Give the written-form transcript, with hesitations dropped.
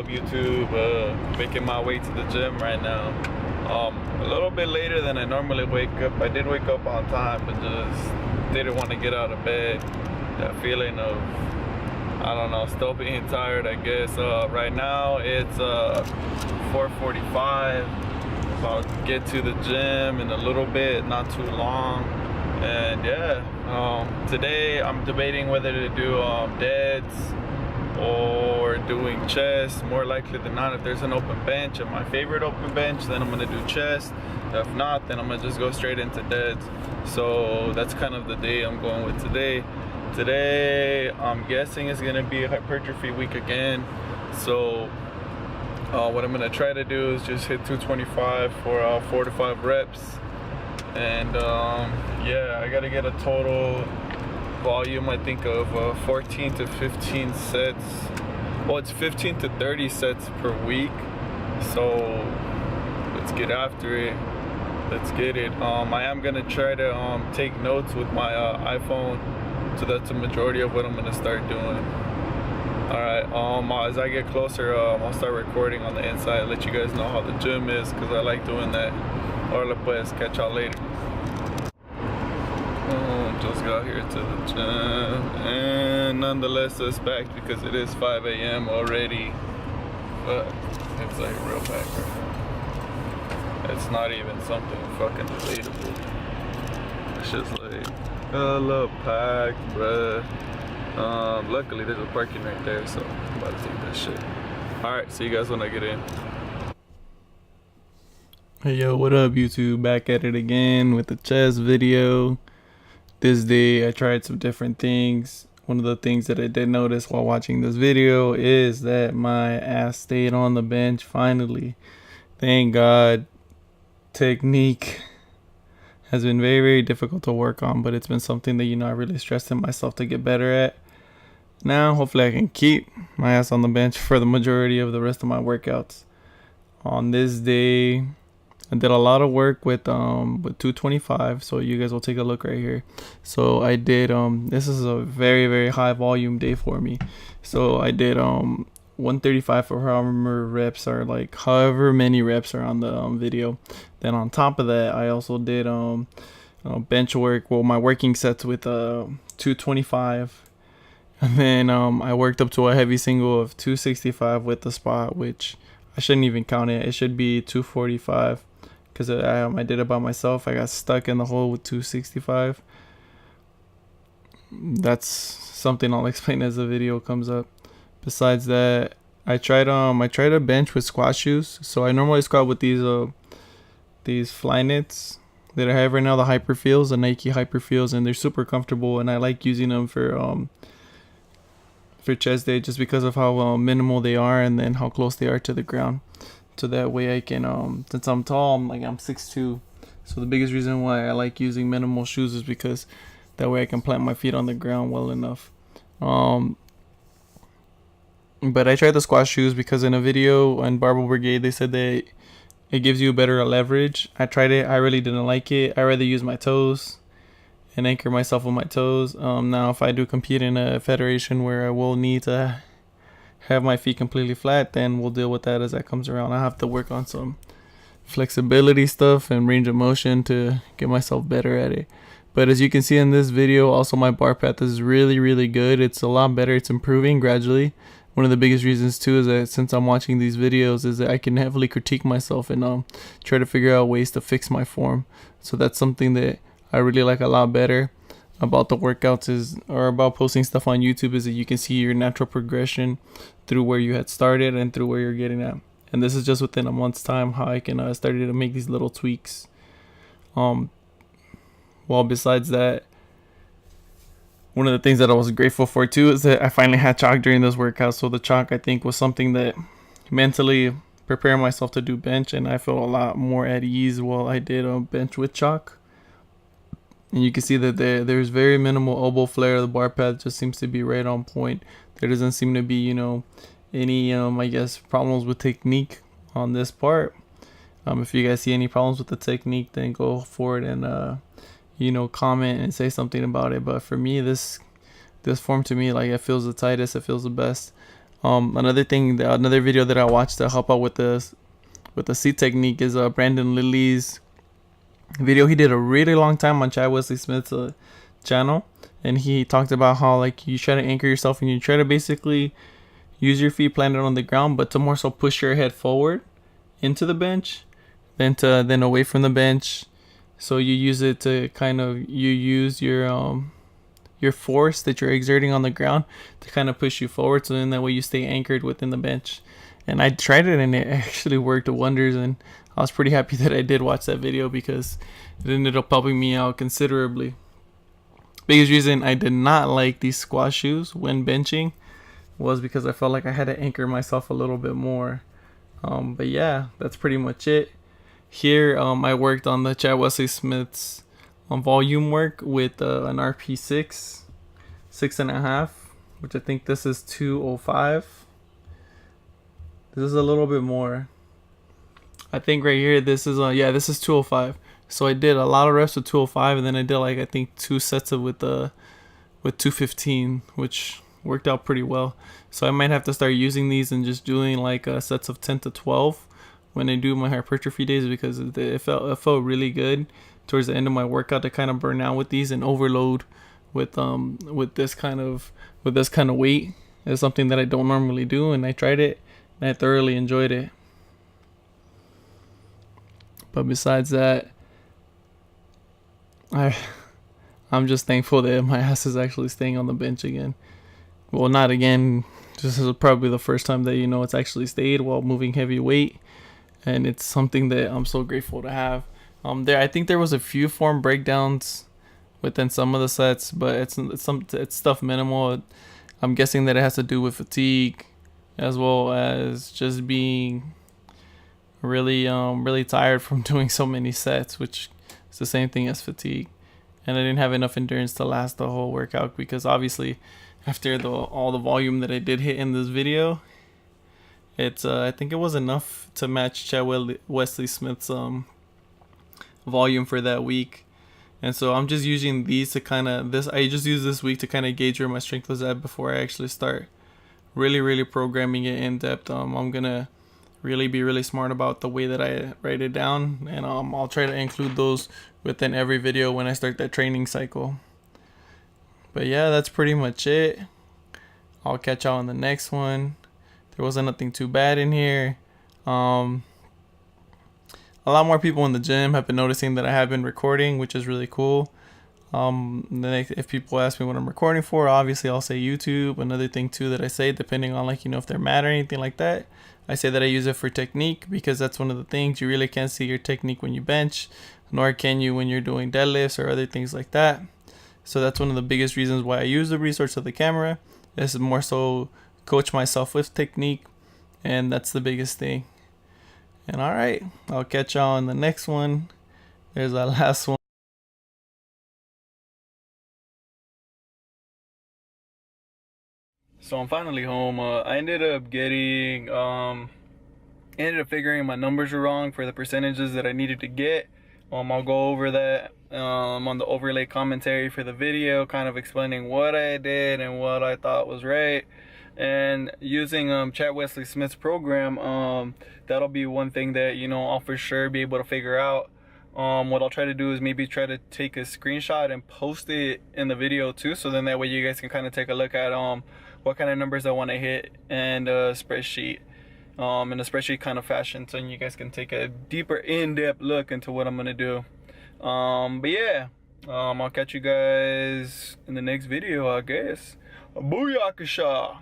up, YouTube? Making my way to the gym right now. A little bit later than I normally wake up. I did wake up on time, but just didn't want to get out of bed. That feeling of, I don't know, still being tired, I guess. Right now it's 4:45. About to get to the gym in a little bit, not too long. And yeah, today I'm debating whether to do deads or doing chest. More likely than not, if there's an open bench and my favorite open bench, then I'm gonna do chest. If not, then I'm gonna just go straight into deads. So that's kind of the day I'm going with today. Today I'm guessing is gonna be a hypertrophy week again. So what I'm gonna try to do is just hit 225 for 4 to 5 reps. And yeah, I gotta get a total volume, I think, of 14 to 15 sets. Well, it's 15 to 30 sets per week. So let's get after it. Let's get it. I am gonna try to take notes with my iPhone. So that's a majority of what I'm gonna start doing. Alright, as I get closer, I'll start recording on the inside, let you guys know how the gym is, because I like doing that. Orale pues, catch y'all later. Just got here to the gym, and nonetheless it's packed because it is 5 a.m. already, but it's like real packed right now. It's not even something fucking debatable. It's just like hella packed, bruh. Luckily there's a parking right there, so I'm about to take that shit. Alright, see you guys when I get in. Hey yo, what up YouTube? Back at it again with the chest video. This day I tried some different things. One of the things that I did notice while watching this video is that my ass stayed on the bench finally. Thank God. Technique has been very, very difficult to work on, but it's been something that, you know, I really stressed in myself to get better at. Now, hopefully I can keep my ass on the bench for the majority of the rest of my workouts. On this day, I did a lot of work with 225, so you guys will take a look right here. So I did, this is a very, very high volume day for me. So I did 135 for however reps are, like however many reps are on the video. Then on top of that, I also did bench work, well, my working sets with 225. And then I worked up to a heavy single of 265 with the spot, which I shouldn't even count it. It should be 245 because I did it by myself. I got stuck in the hole with 265. That's something I'll explain as the video comes up. Besides that, I tried a bench with squat shoes. So I normally squat with these fly knits that I have right now, the Hyperfeels, the Nike Hyperfeels, and they're super comfortable, and I like using them for chest day just because of how minimal they are and then how close they are to the ground. So that way I can, since I'm tall, I'm 6'2", so the biggest reason why I like using minimal shoes is because that way I can plant my feet on the ground well enough. But I tried the squat shoes because in a video on Barbell Brigade they said that it gives you better leverage. I tried it, I really didn't like it. I rather use my toes and anchor myself with my toes. Now if I do compete in a federation where I will need to have my feet completely flat, then we'll deal with that as that comes around. I have to work on some flexibility stuff and range of motion to get myself better at it. But as you can see in this video, also my bar path is really, really good. It's a lot better. It's improving gradually. One of the biggest reasons too is that since I'm watching these videos is that I can heavily critique myself and try to figure out ways to fix my form. So that's something that I really like a lot better about the workouts or about posting stuff on YouTube, is that you can see your natural progression through where you had started and through where you're getting at. And this is just within a month's time how I can started to make these little tweaks. Well, besides that, one of the things that I was grateful for too is that I finally had chalk during this workout. So the chalk, I think, was something that mentally prepared myself to do bench, and I felt a lot more at ease while I did bench with chalk. And you can see that there's very minimal elbow flare. The bar path just seems to be right on point. There doesn't seem to be, you know, any I guess problems with technique on this part. If you guys see any problems with the technique, then go forward and you know, comment and say something about it. But for me, this form to me, like, it feels the tightest, it feels the best. Another thing, another video that I watched to help out with the seat technique is Brandon Lilly's video. He did a really long time on Chad Wesley Smith's channel, and he talked about how like you try to anchor yourself and you try to basically use your feet planted on the ground, but to more so push your head forward into the bench, then away from the bench. So you use it to kind of use your force that you're exerting on the ground to kind of push you forward, so then that way you stay anchored within the bench. And I tried it and it actually worked wonders, and I was pretty happy that I did watch that video because it ended up helping me out considerably. Biggest reason I did not like these squat shoes when benching was because I felt like I had to anchor myself a little bit more. But yeah, that's pretty much it. Here, I worked on the Chad Wesley Smith's volume work with an RP6, 6.5, which I think this is 205. This is a little bit more. I think right here, this is this is 205. So I did a lot of reps with 205, and then I did like I think 2 sets of with 215, which worked out pretty well. So I might have to start using these and just doing like sets of 10 to 12 when I do my hypertrophy days, because it felt really good towards the end of my workout to kind of burn out with these and overload with this kind of weight. It's something that I don't normally do, and I tried it and I thoroughly enjoyed it. But besides that, I'm just thankful that my ass is actually staying on the bench again. Well, not again. This is probably the first time that it's actually stayed while moving heavy weight, and it's something that I'm so grateful to have. I think there was a few form breakdowns within some of the sets, but it's stuff minimal. I'm guessing that it has to do with fatigue, as well as just being really tired from doing so many sets, which is the same thing as fatigue. And I didn't have enough endurance to last the whole workout, because obviously after all the volume that I did hit in this video, it's I think it was enough to match Chad Wesley Smith's volume for that week. And so I'm just using these to I just use this week to kind of gauge where my strength was at before I actually start really programming it in depth. I'm gonna really be really smart about the way that I write it down, and I'll try to include those within every video when I start that training cycle. But yeah, that's pretty much it. I'll catch y'all on the next one. There wasn't nothing too bad in here. A lot more people in the gym have been noticing that I have been recording, which is really cool. Then if people ask me what I'm recording for, obviously I'll say YouTube. Another thing too that I say, depending on if they're mad or anything like that, I say that I use it for technique, because that's one of the things you really can't see your technique when you bench, nor can you when you're doing deadlifts or other things like that. So that's one of the biggest reasons why I use the resource of the camera, is more so coach myself with technique, and that's the biggest thing. And alright, I'll catch y'all in the next one. There's our last one. So I'm finally home. I ended up figuring my numbers were wrong for the percentages that I needed to get. I'll go over that on the overlay commentary for the video, kind of explaining what I did and what I thought was right. And using Chad Wesley Smith's program, that'll be one thing that I'll for sure be able to figure out. What I'll try to do is maybe try to take a screenshot and post it in the video too, so then that way you guys can kind of take a look at what kind of numbers I want to hit, and a spreadsheet in a spreadsheet kind of fashion, so you guys can take a deeper in-depth look into what I'm gonna do. But yeah, I'll catch you guys in the next video, I guess. Booyakasha!